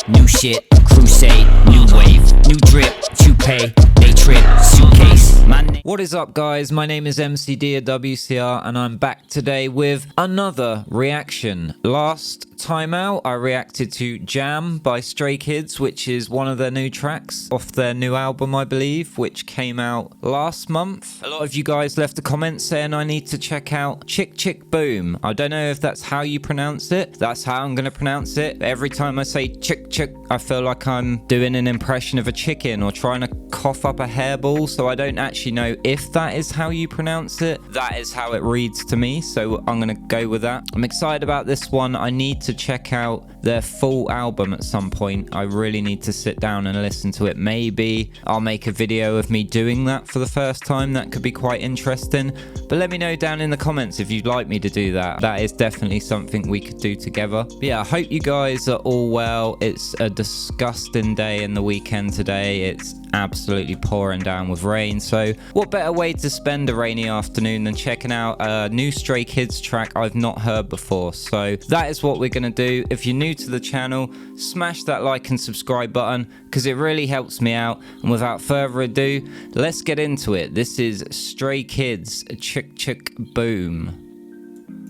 New shit, crusade, new wave, new drip, you pay, they trip, suitcase. What is up, guys? My name is MCD at WCR, and I'm back today with another reaction. Last time out, I reacted to Jam by Stray Kids, which is one of their new tracks off their new album, I believe, which came out last month. A lot of you guys left a comment saying I need to check out ChkChkBoom. I don't know if that's how you pronounce it. That's how I'm going to pronounce it. Every time I say Chk, I feel like I'm doing an impression of a chicken or trying to cough up a hairball, so I don't actually know if that is how you pronounce it. That is how it reads to me, so I'm gonna go with that. I'm excited about this one. I need to check out their full album at some point. I really need to sit down and listen to it. Maybe I'll make a video of me doing that for the first time. That could be quite interesting, but let me know down in the comments if you'd like me to do that. That is definitely something we could do together. But yeah, I hope you guys are all well. It's a disgusting day in the weekend today. It's absolutely pouring down with rain, so what better way to spend a rainy afternoon than checking out a new Stray Kids track I've not heard before. So that is what we're gonna do. If you're new to the channel, smash that like and subscribe button because it really helps me out, and without further ado, let's get into it. This is Stray Kids ChkChkBoom.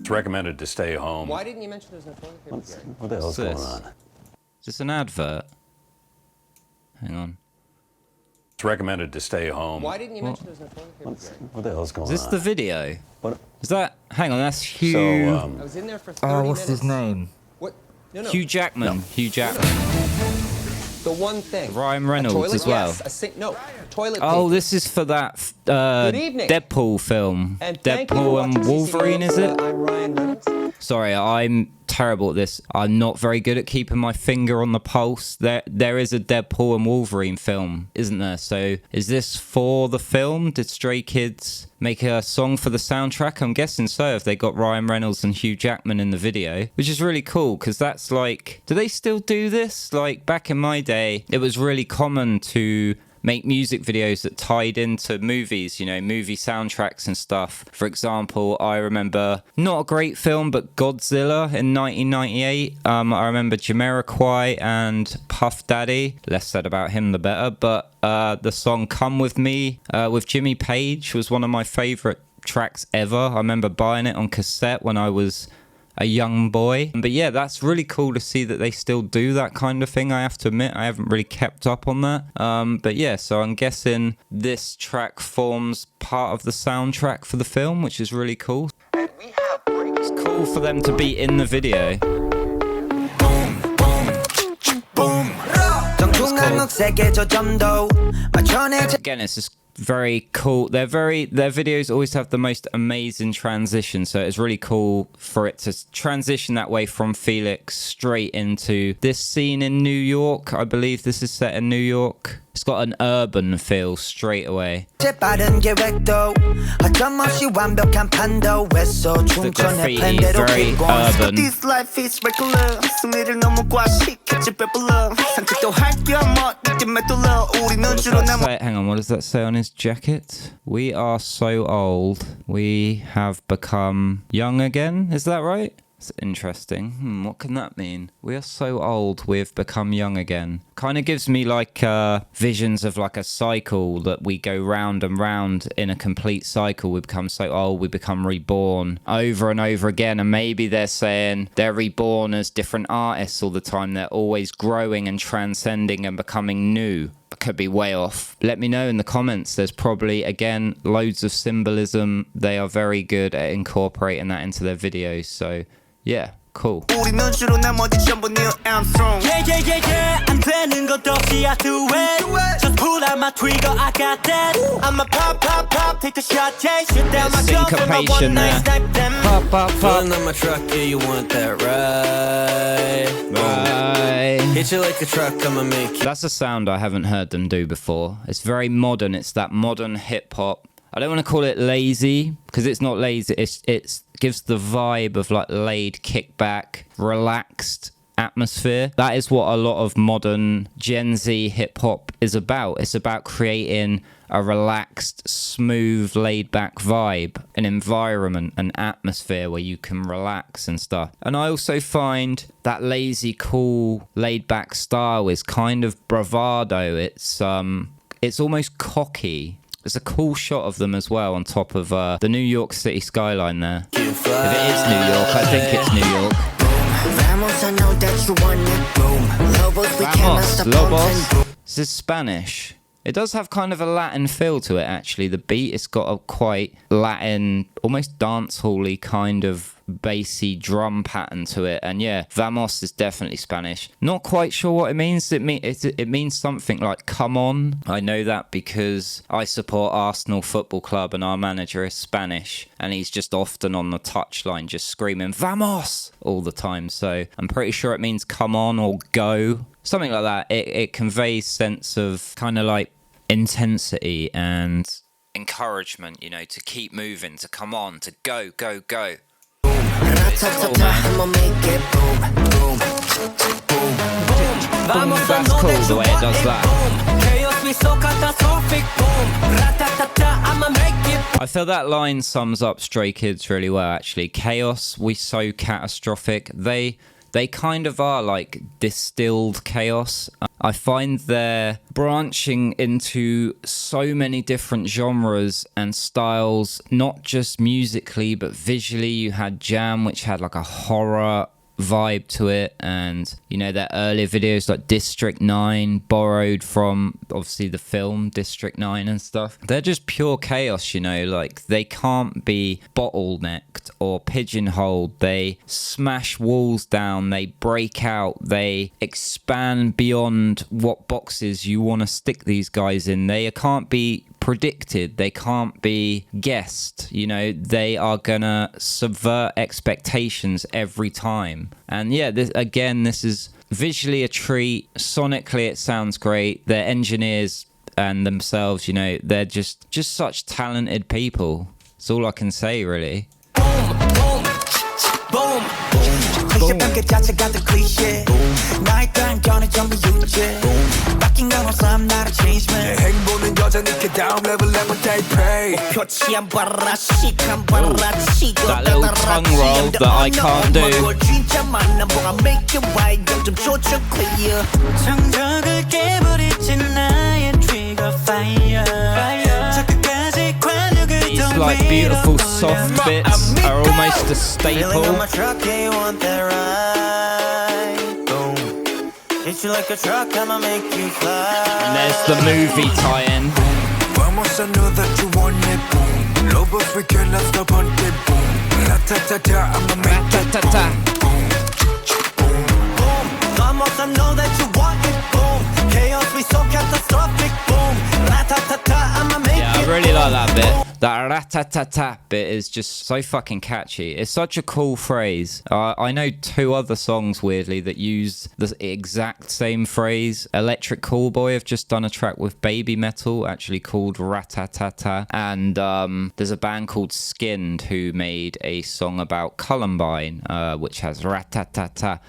It's recommended to stay home. Why didn't you mention there's no toilet paper here? What the hell's going on? Is this an advert? Hang on. It's recommended to stay home. Why didn't you mention there's no toilet paper here? What the hell's going on? Is this the video? What? Is that? Hang on, that's Hugh. So, I was in there for 30 minutes. what's his name? What? No. Hugh Jackman. No. Hugh Jackman. The one thing. Ryan Reynolds as well. Yes, toilet paper. Oh, this is for that Good evening. Deadpool film. And thank you for Deadpool and watching Wolverine, is it? I'm Ryan Reynolds. Sorry, I'm terrible at this. I'm not very good at keeping my finger on the pulse. There is a Deadpool and Wolverine film, isn't there? So is this for the film? Did Stray Kids make a song for the soundtrack? I'm guessing so, if they got Ryan Reynolds and Hugh Jackman in the video, which is really cool, because that's like, do they still do this? Like back in my day, it was really common to make music videos that tied into movies, you know, movie soundtracks and stuff. For example, I remember, not a great film, but Godzilla in 1998. I remember Jamiroquai and Puff Daddy. Less said about him, the better. But the song Come With Me with Jimmy Page was one of my favorite tracks ever. I remember buying it on cassette when I was a young boy. But yeah, that's really cool to see that they still do that kind of thing. I have to admit, I haven't really kept up on that. But yeah, so I'm guessing this track forms part of the soundtrack for the film, which is really cool. It's cool for them to be in the video. Again, it's just very cool. Their videos always have the most amazing transition, so it's really cool for it to transition that way from Felix straight into this scene in New York. I believe this is set in New York. It's got an urban feel straight away. The graffiti, very urban. Hang on, what does that say on his jacket? We are so old, we have become young again. Is that right? It's interesting. What can that mean? We are so old, we've become young again. Kind of gives me like visions of like a cycle that we go round and round in a complete cycle. We become so old, we become reborn over and over again. And maybe they're saying they're reborn as different artists all the time. They're always growing and transcending and becoming new. Could be way off. Let me know in the comments. There's probably, again, loads of symbolism. They are very good at incorporating that into their videos. So yeah, cool. Syncopation there. Pop, pop, pop. On my truck, yeah, you want that right? Hit you like a truck, I'ma make you. That's a sound I haven't heard them do before. It's very modern. It's that modern hip hop. I don't want to call it lazy because it's not lazy. It gives the vibe of like laid, kickback, relaxed, atmosphere. That is what a lot of modern Gen Z hip hop is about. It's about creating a relaxed, smooth, laid-back vibe, an environment, an atmosphere where you can relax and stuff. And I also find that lazy, cool, laid-back style is kind of bravado. It's almost cocky. There's a cool shot of them as well on top of the New York City skyline there. If it is New York, I think it's New York. Vamos, Lobos. This is Spanish. It does have kind of a Latin feel to it, actually. The beat, it's got a quite Latin, almost dance-hall-y kind of bassy drum pattern to it. And yeah, vamos is definitely Spanish. Not quite sure what it means. It means something like come on. I know that because I support Arsenal Football Club and our manager is Spanish. And he's just often on the touchline just screaming vamos all the time. So I'm pretty sure it means come on or go. Something like that. It conveys sense of kind of like intensity and encouragement, you know, to keep moving, to come on, to go, go, go. It's cool, man. That's cool the way it does that. I feel that line sums up Stray Kids really well, actually. Chaos, we so catastrophic. They kind of are like distilled chaos. I find they're branching into so many different genres and styles, not just musically, but visually. You had Jam, which had like a horror vibe to it, and you know, their earlier videos like District 9 borrowed from obviously the film District 9 and stuff. They're just pure chaos, you know, like they can't be bottlenecked or pigeonholed. They smash walls down, they break out, they expand beyond what boxes you want to stick these guys in. They can't be predicted, they can't be guessed, you know, they are gonna subvert expectations every time. And yeah, this is visually a treat. Sonically it sounds great. Their engineers and themselves, you know, they're just such talented people. That's all I can say, really. Boom. That little tongue roll that I can't do. These like beautiful soft bits are almost a staple. And there's the movie tie-in. Yeah, I really like that bit. That rat-ta-ta-ta bit is just so fucking catchy. It's such a cool phrase. I know two other songs, weirdly, that use the exact same phrase. Electric Callboy have just done a track with Baby Metal, actually called rat-ta-ta-ta. And there's a band called Skinned who made a song about Columbine, which has rat-ta-ta-ta.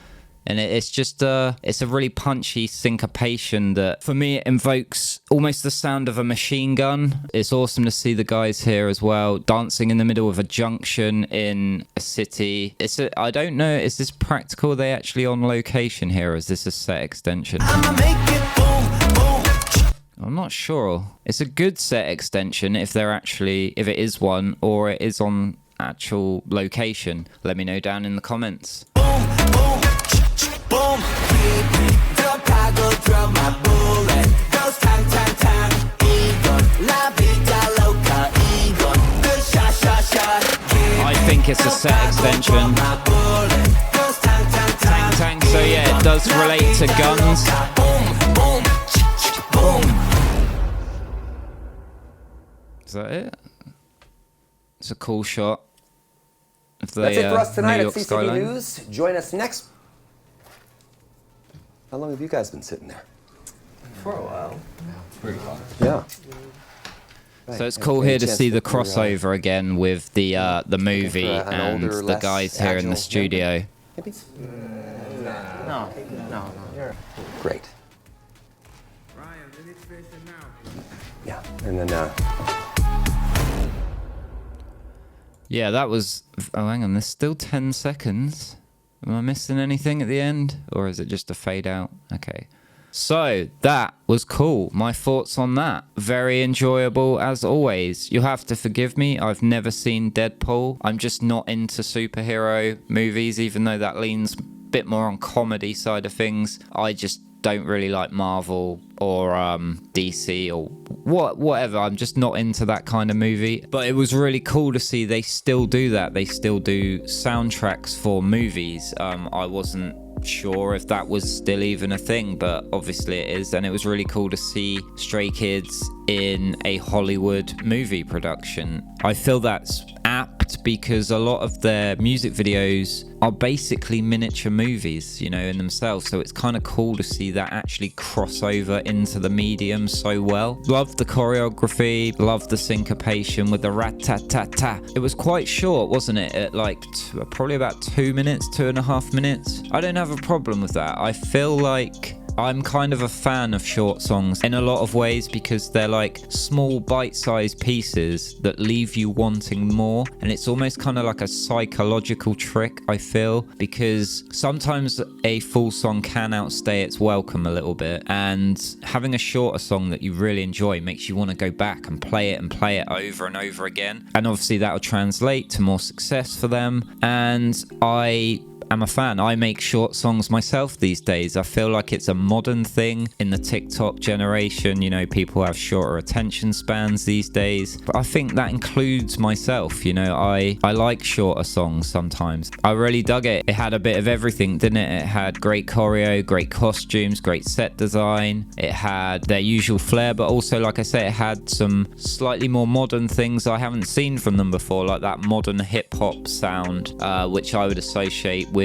And it's just it's a really punchy syncopation that, for me, it invokes almost the sound of a machine gun. It's awesome to see the guys here as well, dancing in the middle of a junction in a city. I don't know, is this practical? Are they actually on location here, or is this a set extension? I'm not sure. It's a good set extension if it is one, or it is on actual location. Let me know down in the comments. Boom, I think it's a set extension. Tang tang, so yeah, it does relate to guns. Is that it? It's a cool shot of the That's it for us tonight New at York CCTV skyline. News. Join us next. How long have you guys been sitting there? For a while. Pretty long. Yeah. So it's cool here to see the crossover again with the movie and the guys here in the studio. Maybe? No. No, you're... Great. Yeah, and then, Yeah, that was... Oh, hang on. There's still 10 seconds. Am I missing anything at the end? Or is it just a fade out? Okay. So, that was cool. My thoughts on that. Very enjoyable, as always. You'll have to forgive me. I've never seen Deadpool. I'm just not into superhero movies, even though that leans a bit more on comedy side of things. I just don't really like Marvel or DC or whatever. I'm just not into that kind of movie. But it was really cool to see they still do that. They still do soundtracks for movies. I wasn't sure if that was still even a thing, but obviously it is. And it was really cool to see Stray Kids in a Hollywood movie production. I feel that's apt because a lot of their music videos are basically miniature movies, you know, in themselves. So it's kind of cool to see that actually cross over into the medium so well. Love the choreography, love the syncopation with the rat-tat-tat-tat. It was quite short, wasn't it? At like probably about 2 minutes, 2.5 minutes. I don't have a problem with that. I feel like I'm kind of a fan of short songs in a lot of ways because they're like small bite-sized pieces that leave you wanting more, and it's almost kind of like a psychological trick, I feel, because sometimes a full song can outstay its welcome a little bit, and having a shorter song that you really enjoy makes you want to go back and play it over and over again, and obviously that'll translate to more success for them. And I'm a fan. I make short songs myself these days. I feel like it's a modern thing in the TikTok generation. You know, people have shorter attention spans these days. But I think that includes myself. You know, I like shorter songs sometimes. I really dug it. It had a bit of everything, didn't it? It had great choreo, great costumes, great set design. It had their usual flair, but also, like I say, it had some slightly more modern things I haven't seen from them before, like that modern hip-hop sound, which I would associate with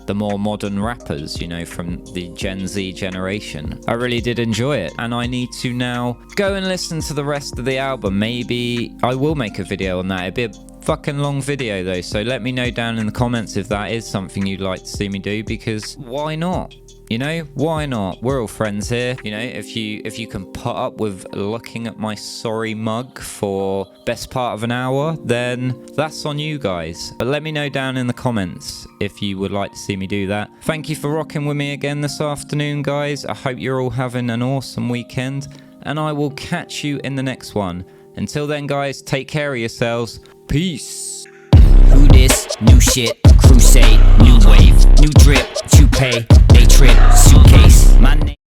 the more modern rappers, you know, from the Gen Z generation. I really did enjoy it, and I need to now go and listen to the rest of the album. Maybe I will make a video on that. It'd be a fucking long video though, so let me know down in the comments if that is something you'd like to see me do, because why not? You know, why not? We're all friends here. You know, if you can put up with looking at my sorry mug for best part of an hour, then that's on you guys. But let me know down in the comments if you would like to see me do that. Thank you for rocking with me again this afternoon, guys. I hope you're all having an awesome weekend, and I will catch you in the next one. Until then, guys, take care of yourselves. Peace. Who this? New shit, crusade, new wave, new drip, 2Pay, they trip, suitcase, my name.